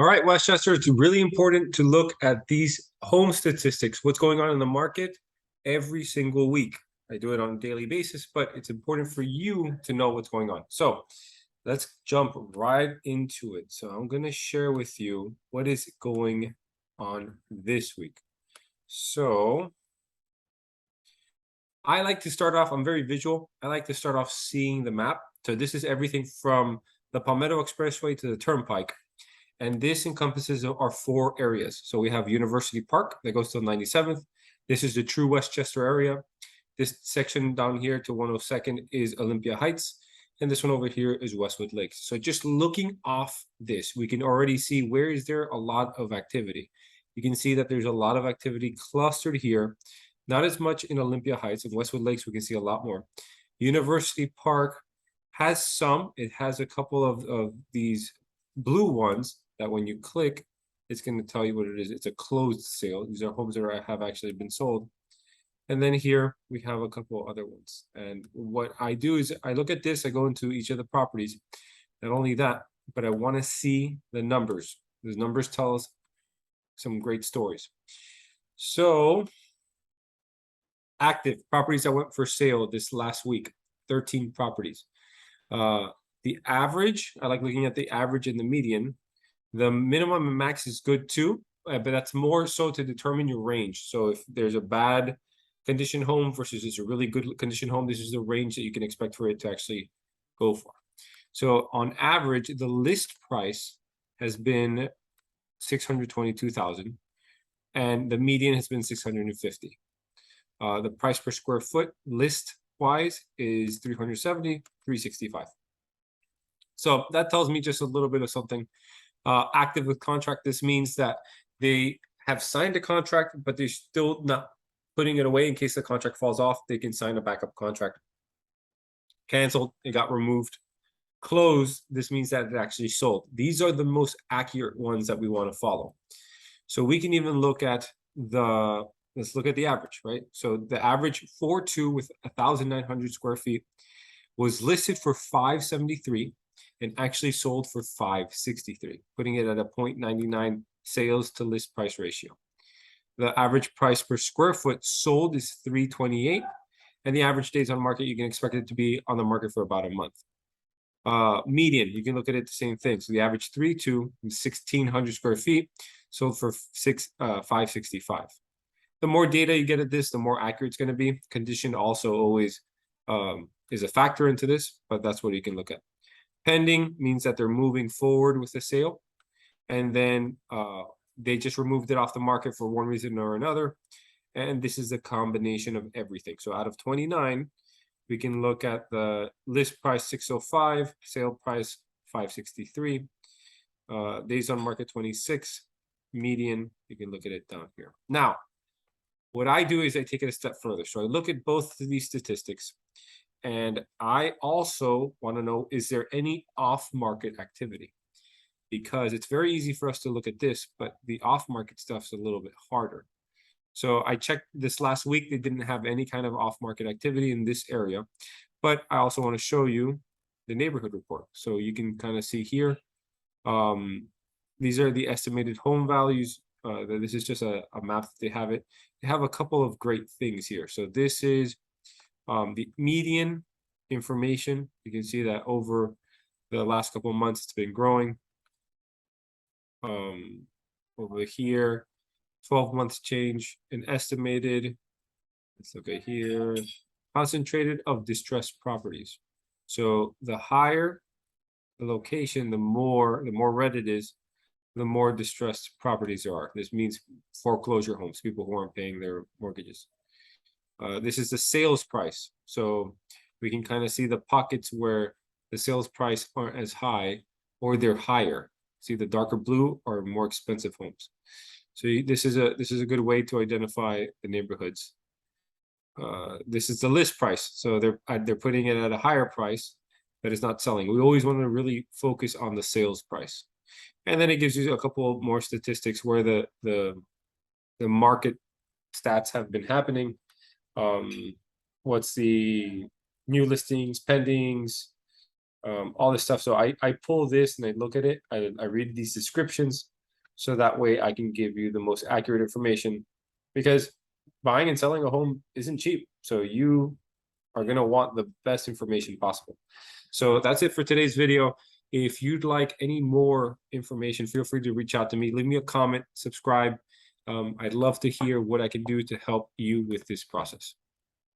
All right, Westchester, it's really important to look at these home statistics, what's going on in the market every single week. I do it on a daily basis, but it's important for you to know what's going on. So let's jump right into it. So I'm going to share with you what is going on this week. So I like to start off, I'm very visual. I like to start off seeing the map. So this is everything from the Palmetto Expressway to the Turnpike. And this encompasses our four areas. So we have University Park that goes to 97th. This is the true Westchester area. This section down here to 102nd is Olympia Heights. And this one over here is Westwood Lakes. So just looking off this, we can already see where is there a lot of activity. You can see that there's a lot of activity clustered here. Not as much in Olympia Heights. In Westwood Lakes, we can see a lot more. University Park has some. It has a couple of these blue ones that when you click, it's going to tell you what it is. It's a closed sale. These are homes that have actually been sold. And then here we have a couple other ones. And what I do is I look at this, I go into each of the properties. Not only that, but I want to see the numbers. Those numbers tell us some great stories. So active properties that went for sale this last week, 13 properties. The average, I like looking at the average and the median. The minimum and max is good too, but that's more so to determine your range. So if there's a bad condition home versus it's a really good condition home, this is the range that you can expect for it to actually go for. So on average, the list price has been 622,000 and the median has been 650. The price per square foot list wise is 370, 365. So that tells me just a little bit of something. Active with contract, this means that they have signed a contract, but they're still not putting it away in case the contract falls off. They can sign a backup contract. Canceled, it got removed. Closed, this means that it actually sold. These are the most accurate ones that we want to follow. So we can even look at let's look at the average, right? So the average 4.2 with 1,900 square feet was listed for 573 and actually sold for 563, putting it at a 0.99 sales to list price ratio. The average price per square foot sold is 328, and the average days on market, you can expect it to be on the market for about a month. Median, you can look at it the same thing. So the average 3.2, 1,600 square feet, sold for 565. The more data you get at this, the more accurate it's going to be. Condition also always is a factor into this, but that's what you can look at. Pending means that they're moving forward with the sale, and then they just removed it off the market for one reason or another. And this is a combination of everything. So out of 29, we can look at the list price 605, sale price 563, days on market 26, median, you can look at it down here. Now, what I do is I take it a step further. So I look at both of these statistics, and I also want to know, is there any off-market activity? Because it's very easy for us to look at this, but the off-market stuff's a little bit harder. So I checked this last week. They didn't have any kind of off-market activity in this area. But I also want to show you the neighborhood report. So you can kind of see here. These are the estimated home values. This is just a map that they have it. They have a couple of great things here. So this is the median information. You can see that over the last couple of months, it's been growing. Over here, 12 months change and estimated. Let's look at here. Concentrated of distressed properties. So the higher the location, the more red it is, the more distressed properties there are. This means foreclosure homes, people who aren't paying their mortgages. This is the sales price. So we can kind of see the pockets where the sales price aren't as high or they're higher. See, the darker blue are more expensive homes. So this is a good way to identify the neighborhoods. This is the list price. So they're putting it at a higher price, but it's not selling. We always want to really focus on the sales price. And then it gives you a couple more statistics where the market stats have been happening. What's the new listings, pendings, all this stuff. So I pull this and I look at it. I read these descriptions, so that way I can give you the most accurate information, because buying and selling a home isn't cheap. So you are going to want the best information possible. So that's it for today's video. If you'd like any more information, feel free to reach out to me. Leave me a comment, subscribe. I'd love to hear what I can do to help you with this process.